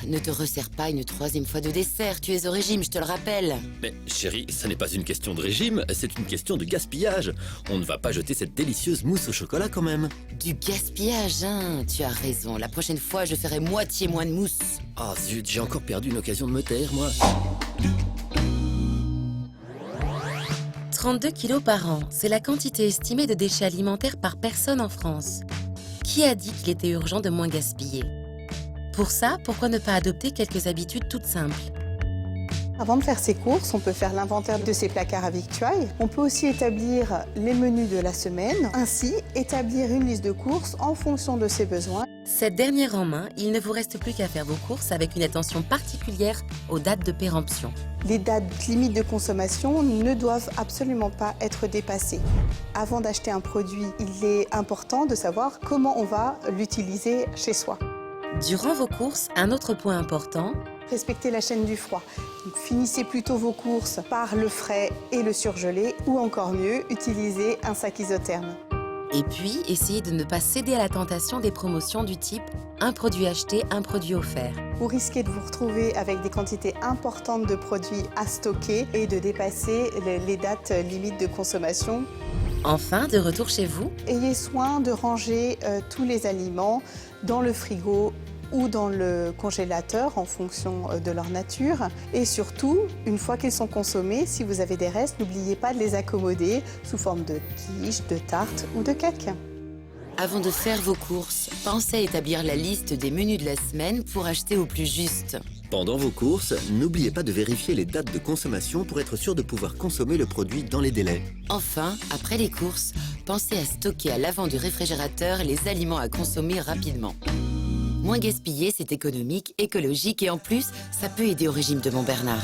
ne te resserre pas une troisième fois de dessert. Tu es au régime, je te le rappelle. Mais chérie, ce n'est pas une question de régime, c'est une question de gaspillage. On ne va pas jeter cette délicieuse mousse au chocolat quand même. Du gaspillage, hein. Tu as raison. La prochaine fois, je ferai moitié moins de mousse. Ah zut, j'ai encore perdu une occasion de me taire, moi. 32 kilos par an, c'est la quantité estimée de déchets alimentaires par personne en France. Qui a dit qu'il était urgent de moins gaspiller? Pour ça, pourquoi ne pas adopter quelques habitudes toutes simples? Avant de faire ses courses, on peut faire l'inventaire de ses placards à victuailles. On peut aussi établir les menus de la semaine. Ainsi, établir une liste de courses en fonction de ses besoins. Cette dernière en main, il ne vous reste plus qu'à faire vos courses avec une attention particulière aux dates de péremption. Les dates limites de consommation ne doivent absolument pas être dépassées. Avant d'acheter un produit, il est important de savoir comment on va l'utiliser chez soi. Durant vos courses, un autre point important, Respectez la chaîne du froid. Finissez plutôt vos courses par le frais et le surgelé, ou encore mieux, utilisez un sac isotherme. et puis essayez de ne pas céder à la tentation des promotions du type un produit acheté, un produit offert. Vous risquez de vous retrouver avec des quantités importantes de produits à stocker et de dépasser les dates limites de consommation. Enfin, de retour chez vous, Ayez soin de ranger tous les aliments dans le frigo ou dans le congélateur en fonction de leur nature. Et surtout, une fois qu'ils sont consommés, si vous avez des restes, n'oubliez pas de les accommoder sous forme de quiche, de tarte ou de cake. Avant de faire vos courses, pensez à établir la liste des menus de la semaine pour acheter au plus juste. Pendant vos courses, n'oubliez pas de vérifier les dates de consommation pour être sûr de pouvoir consommer le produit dans les délais. Enfin, après les courses, pensez à stocker à l'avant du réfrigérateur les aliments à consommer rapidement. Moins gaspiller, c'est économique, écologique et en plus, ça peut aider au régime de Montbernard.